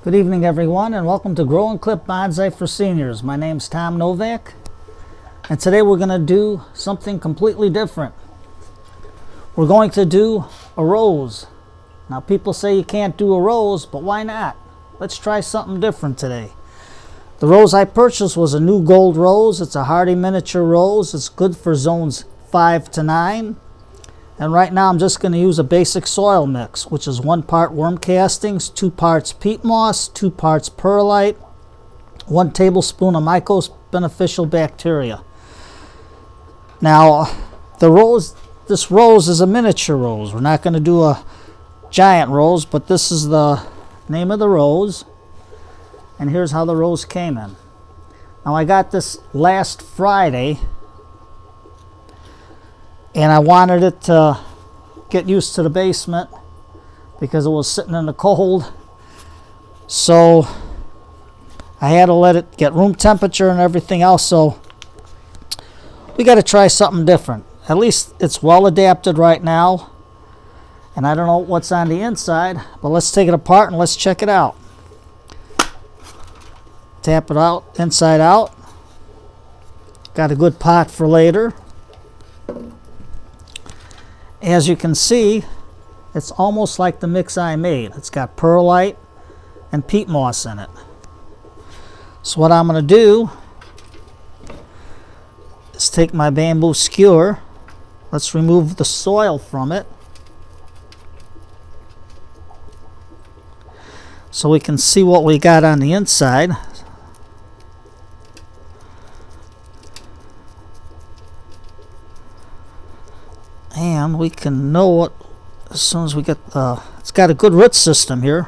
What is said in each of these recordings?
Good evening, everyone, and welcome to Grow and Clip Bonsai for Seniors. My name's Tom Novak, and today we're going to do something completely different. We're going to do a rose. Now, people say you can't do a rose, but why not? Let's try something different today. The rose I purchased was a new gold rose. It's a hardy miniature rose. It's good for zones 5 to 9. And right now I'm just going to use a basic soil mix, which is 1 part worm castings, 2 parts peat moss, 2 parts perlite, 1 tablespoon of mycos beneficial bacteria. Now, this rose is a miniature rose. We're not going to do a giant rose, but this is the name of the rose. And here's how the rose came in. Now, I got this last Friday, and I wanted it to get used to the basement because it was sitting in the cold. So I had to let it get room temperature and everything else. So we got to try something different. At least it's well adapted right now. And I don't know what's on the inside, but let's take it apart and let's check it out. Tap it out, inside out. Got a good pot for later. As you can see, it's almost like the mix I made. It's got perlite and peat moss in it. So what I'm going to do is take my bamboo skewer. Let's remove the soil from it so we can see what we got on the inside. And we can know it as soon as we get it's got a good root system here.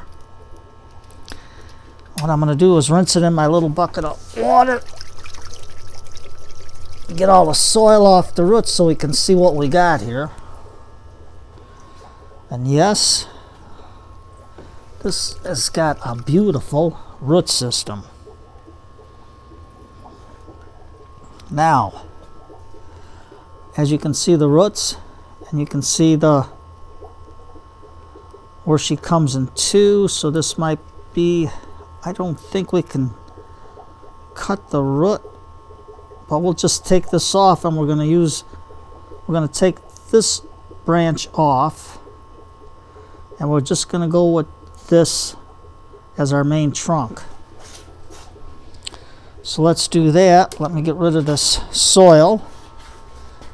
What I'm going to do is rinse it in my little bucket of water. Get all the soil off the roots so we can see what we got here. And yes, this has got a beautiful root system. Now, as you can see the roots, and you can see where she comes in two. So this might be, I don't think we can cut the root, but we'll just take this off, and we're going to take this branch off, and we're just going to go with this as our main trunk. So let's do that. Let me get rid of this soil.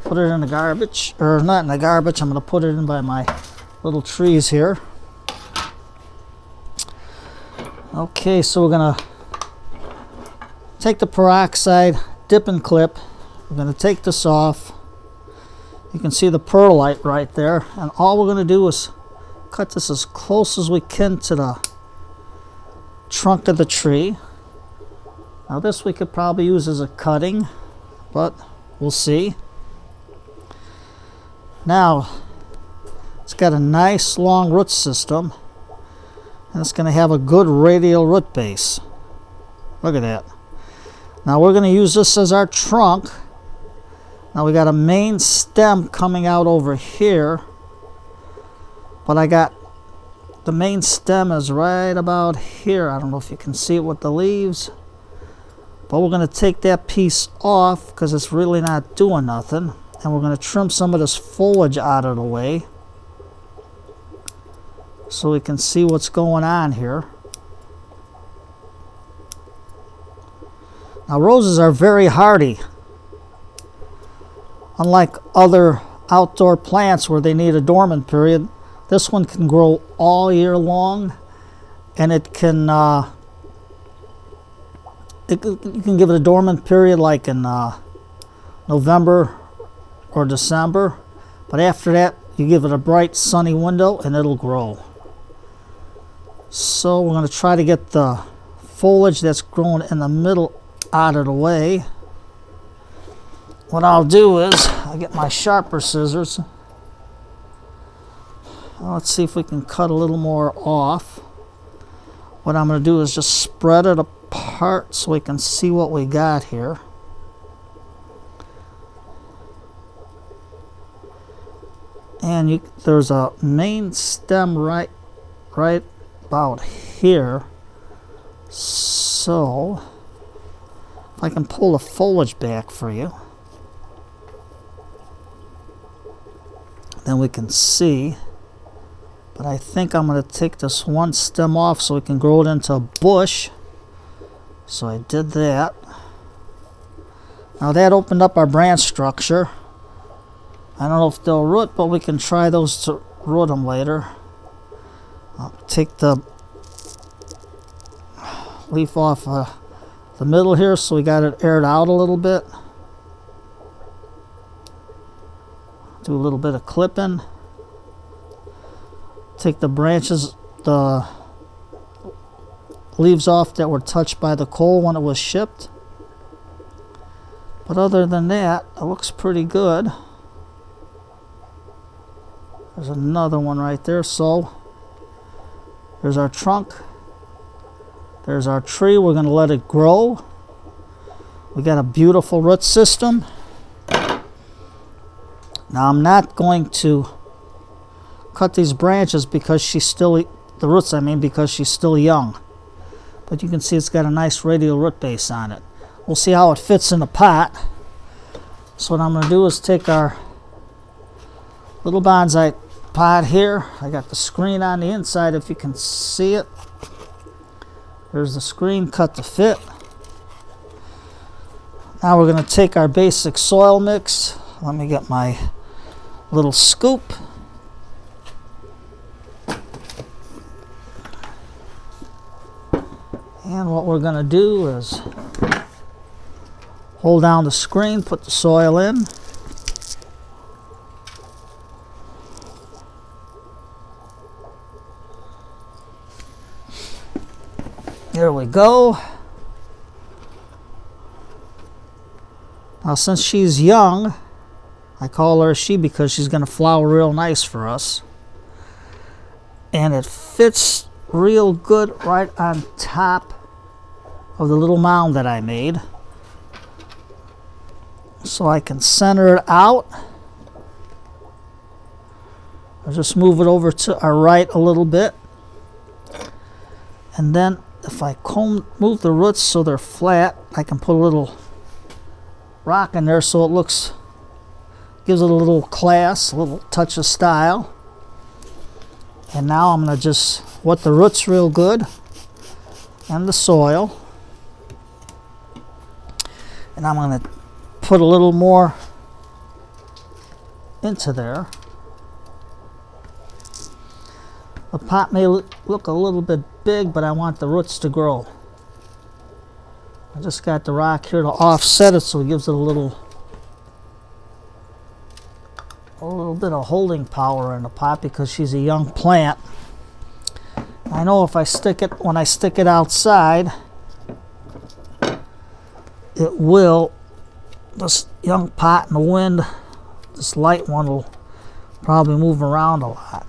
Put it in the garbage, or not in the garbage. I'm going to put it in by my little trees here. Okay, so we're going to take the peroxide, dip and clip. We're going to take this off. You can see the perlite right there. And all we're going to do is cut this as close as we can to the trunk of the tree. Now this we could probably use as a cutting, but we'll see. Now, it's got a nice long root system, and it's going to have a good radial root base. Look at that. Now we're going to use this as our trunk. Now we got a main stem coming out over here, but I got the main stem is right about here. I don't know if you can see it with the leaves, but we're going to take that piece off because it's really not doing nothing. And we're going to trim some of this foliage out of the way so we can see what's going on here. Now, roses are very hardy. Unlike other outdoor plants where they need a dormant period, this one can grow all year long, and it can you can give it a dormant period like in November or December, but after that you give it a bright sunny window and it'll grow. So we're going to try to get the foliage that's growing in the middle out of the way. What I'll do is I'll get my sharper scissors. Let's see if we can cut a little more off. What I'm going to do is just spread it apart so we can see what we got here. And there's a main stem right about here. So, if I can pull the foliage back for you, then we can see. But I think I'm going to take this one stem off so we can grow it into a bush. So I did that. Now that opened up our branch structure. I don't know if they'll root, but we can try those to root them later. I'll take the leaf off the middle here so we got it aired out a little bit. Do a little bit of clipping. Take the branches, the leaves off that were touched by the coal when it was shipped. But other than that, it looks pretty good. There's another one right there. So there's our trunk. There's our tree. We're going to let it grow. We got a beautiful root system. Now I'm not going to cut these branches because she's still, the roots I mean, because she's still young. But you can see it's got a nice radial root base on it. We'll see how it fits in the pot. So what I'm going to do is take our little bonsai pot here. I got the screen on the inside if you can see it. There's the screen cut to fit. Now we're going to take our basic soil mix. Let me get my little scoop. And what we're going to do is hold down the screen, put the soil in. There we go. Now since she's young, I call her she because she's going to flower real nice for us. And it fits real good right on top of the little mound that I made. So I can center it out. I'll just move it over to our right a little bit. And then if I move the roots so they're flat, I can put a little rock in there so it looks, gives it a little class, a little touch of style. And now I'm going to just wet the roots real good and the soil. And I'm going to put a little more into there. The pot may look a little bit big, but I want the roots to grow. I just got the rock here to offset it so it gives it a little bit of holding power in the pot because she's a young plant. I know if I stick it, when I stick it outside, it will, this young pot in the wind, this light one will probably move around a lot.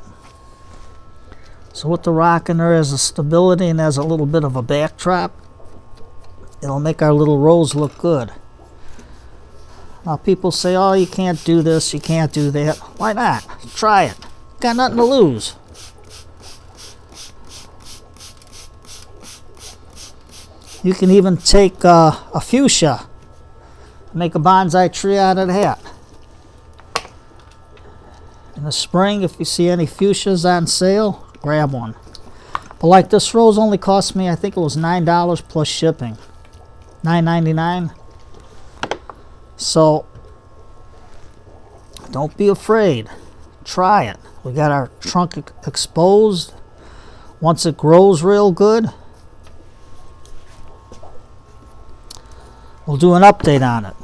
So with the rock in there as a stability and as a little bit of a backdrop, it'll make our little rose look good. Now people say, oh, you can't do this, you can't do that. Why not? Try it. Got nothing to lose. You can even take a fuchsia, make a bonsai tree out of that. In the spring, if you see any fuchsias on sale, grab one. But like this rose only cost me, I think it was $9 plus shipping. $9.99. So don't be afraid. Try it. We got our trunk exposed. Once it grows real good, we'll do an update on it.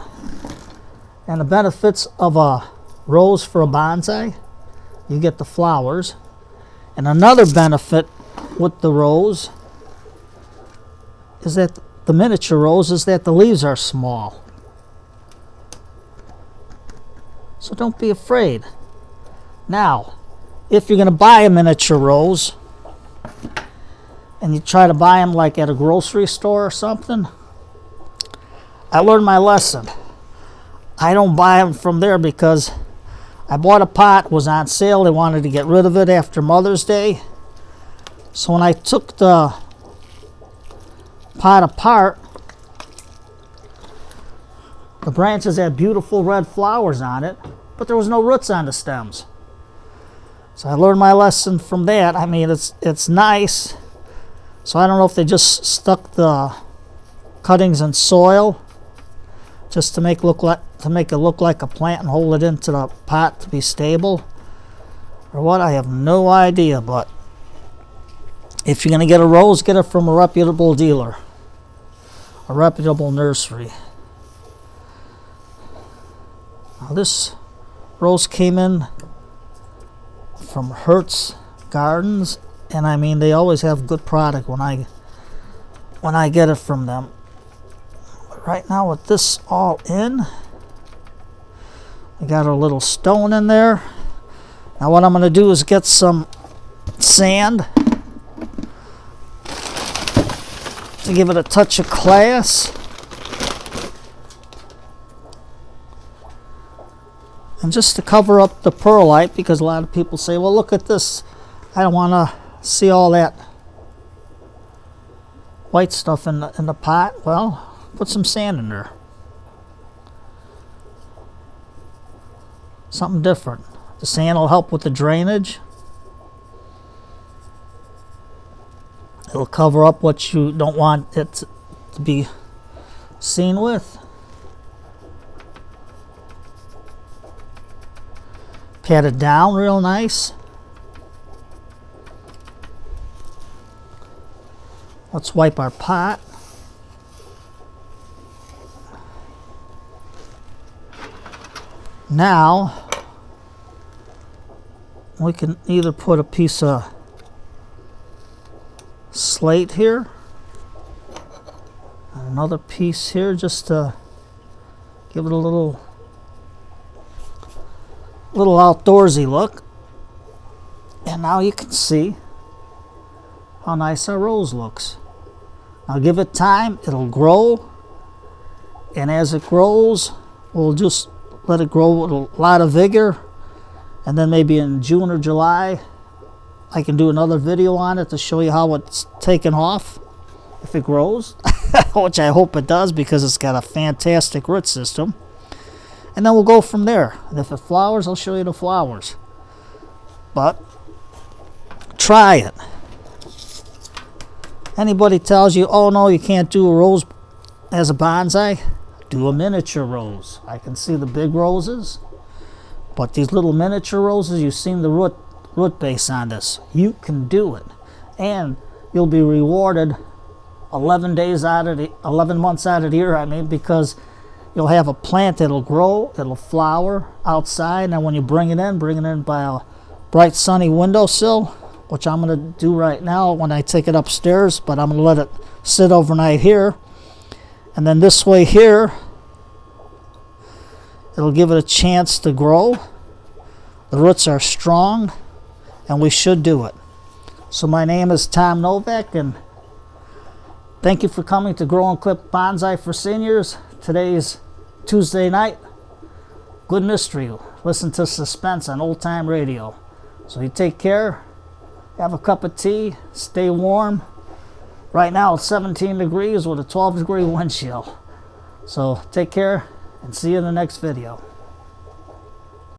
And the benefits of a rose for a bonsai, you get the flowers. And another benefit with the rose is that the miniature rose is that the leaves are small. So don't be afraid. Now, if you're going to buy a miniature rose and you try to buy them like at a grocery store or something, I learned my lesson. I don't buy them from there because I bought a pot, it was on sale, they wanted to get rid of it after Mother's Day. So when I took the pot apart, the branches had beautiful red flowers on it, but there was no roots on the stems. So I learned my lesson from that. I mean, it's nice. So I don't know if they just stuck the cuttings in soil just to make it look like a plant and hold it into the pot to be stable, or what. I have no idea. But if you're going to get a rose, get it from a reputable dealer, a reputable nursery. Now this rose came in from Hirt's Gardens, and I mean, they always have good product when I get it from them. But right now, with this all in, we got our little stone in there. Now what I'm going to do is get some sand to give it a touch of class. And just to cover up the perlite, because a lot of people say, well, look at this. I don't want to see all that white stuff in the pot. Well, put some sand in there. Something different. The sand will help with the drainage. It'll cover up what you don't want it to be seen with. Pat it down real nice. Let's wipe our pot. Now we can either put a piece of slate here, and another piece here, just to give it a little outdoorsy look. And now you can see how nice our rose looks. Now give it time, it'll grow, and as it grows, we'll just let it grow with a lot of vigor, and then maybe in June or July I can do another video on it to show you how it's taken off, if it grows, which I hope it does, because it's got a fantastic root system. And then we'll go from there. And if it flowers, I'll show you the flowers. But try it. Anybody tells you, oh no, you can't do a rose as a bonsai, do a miniature rose. I can see the big roses, but these little miniature roses, you've seen the root base on this. You can do it, and you'll be rewarded 11 months out of the year. I mean, because you'll have a plant that'll grow, that'll flower outside, and when you bring it in by a bright sunny windowsill, which I'm going to do right now when I take it upstairs, but I'm going to let it sit overnight here. And then this way here, it'll give it a chance to grow. The roots are strong, and we should do it. So my name is Tom Novak, and thank you for coming to Grow and Clip Bonsai for Seniors. Today's Tuesday night. Good mystery. Listen to Suspense on Old Time Radio. So you take care. Have a cup of tea. Stay warm. Right now it's 17 degrees with a 12-degree wind chill. So take care and see you in the next video.